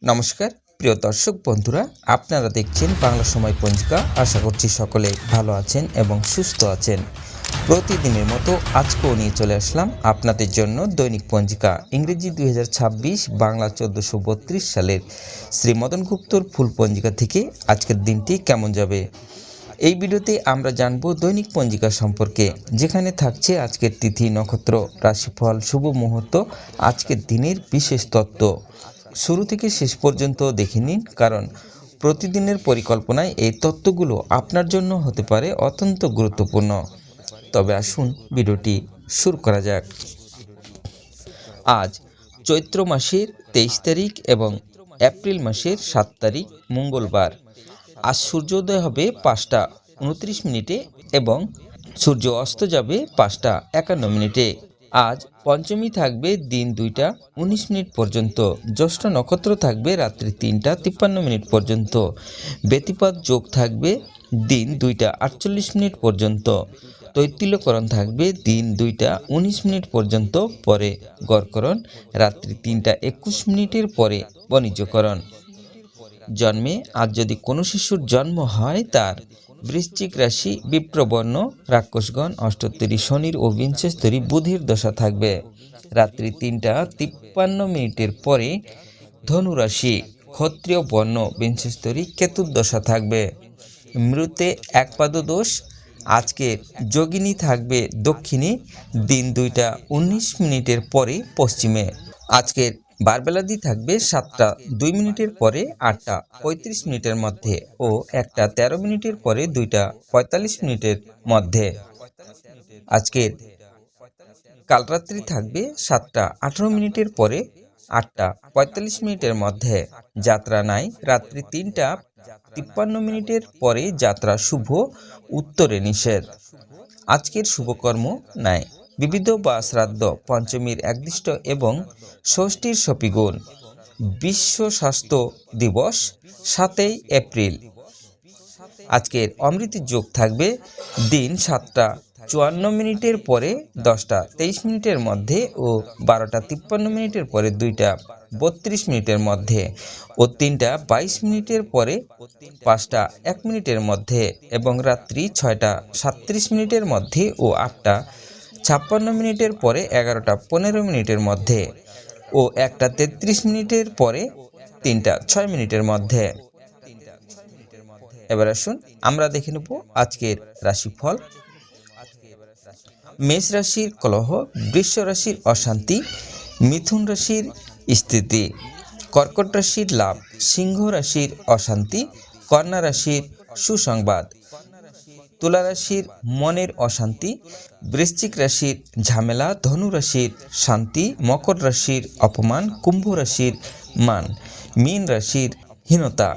নমস্কার প্রিয় দর্শক বন্ধুরা, আপনারা দেখছেন বাংলা সময় পঞ্জিকা। আশা করছি সকলে ভালো আছেন এবং সুস্থ আছেন। প্রতিদিনের মতো আজকেও নিয়ে চলে আসলাম আপনাদের জন্য দৈনিক পঞ্জিকা, ইংরেজি 2026, বাংলা 1432 সালের শ্রী মদন গুপ্তর ফুল পঞ্জিকা থেকে আজকের দিনটি কেমন যাবে। এই ভিডিওতে আমরা জানব দৈনিক পঞ্জিকা সম্পর্কে, যেখানে থাকছে আজকের তিথি, নক্ষত্র, রাশিফল, শুভ মুহূর্ত, আজকের দিনের বিশেষ তত্ত্ব। শুরু থেকে শেষ পর্যন্ত দেখে নিন, কারণ প্রতিদিনের পরিকল্পনায় এই তত্ত্বগুলো আপনার জন্য হতে পারে অত্যন্ত গুরুত্বপূর্ণ। তবে আসুন ভিডিওটি শুরু করা যাক। আজ চৈত্র মাসের 23 তারিখ এবং এপ্রিল মাসের 7 তারিখ মঙ্গলবার। আজ সূর্যোদয় হবে 5টা 29 এবং সূর্য অস্ত যাবে 5টা 51। আজ পঞ্চমী থাকবে দিন 2টা 19 পর্যন্ত। জ্যৈষ্ঠ নক্ষত্র থাকবে রাত্রি 3টা 53 পর্যন্ত। ব্যতিপাত যোগ থাকবে দিন 2টা 48 পর্যন্ত। তৈতিল্যকরণ থাকবে দিন 2টা 19 পর্যন্ত, পরে গড়করণ রাত্রি 3টা 21 পরে বাণিজ্যকরণ। জন্মে আজ যদি কোনো শিশুর জন্ম হয়, তার বৃশ্চিক রাশি, বিপ্রবর্ণ, রাক্ষসগণ, অষ্টোত্তরী শনির ও বিংশস্তরী বুধের দশা থাকবে। রাত্রি 3টা 53 পরে ধনুরাশি, ক্ষত্রিয় বর্ণ, বিংশস্তরী কেতুর দশা থাকবে। মৃতে একপাদ দোষ। আজকের যোগিনী থাকবে দক্ষিণে, দিন 2টা 19 পরে পশ্চিমে। আজকের বারবেলাদি থাকবে 7টা 2 পরে 8টা 35 মধ্যে ও 1টা 13 পরে 2টা 45 মধ্যে। আজকের কালরাত্রি থাকবে 7টা 18 পরে 8টা 45 মধ্যে। যাত্রা নাই। রাত্রি 3টা 53 পরে যাত্রা শুভ, উত্তরে নিষেধ। আজকের শুভকর্ম নাই। বিবিধ বা শ্রাদ্ধ, পঞ্চমীর একদিষ্ট এবং ষষ্ঠীর শপিগুণ। বিশ্ব স্বাস্থ্য দিবস 7 এপ্রিল। আজকের অমৃতের যোগ থাকবে দিন 7টা 54 পরে 10টা 23 মধ্যে ও 12টা 53 পরে 2টা 32 মধ্যে ও 3টা 22 পরে 5টা 1 মধ্যে এবং রাত্রি 6টা 37 মধ্যে ও 8টা 56 পরে 11টা 15 মধ্যে ও 1টা 33 পরে 3টা 6 মধ্যে। এবার আসুন আমরা দেখে নেব আজকের রাশিফল। মেষ রাশির কলহ, বৃষ রাশির অশান্তি, মিথুন রাশির স্থিতি, কর্কট রাশির লাভ, সিংহ রাশির অশান্তি, কন্যা রাশির সুসংবাদ, তুলা রাশির মনের অশান্তি, বৃশ্চিক রাশির ঝামেলা, ধনু রাশির শান্তি, মকর রাশির অপমান, কুম্ভ রাশির মান, মীন রাশির হীনতা,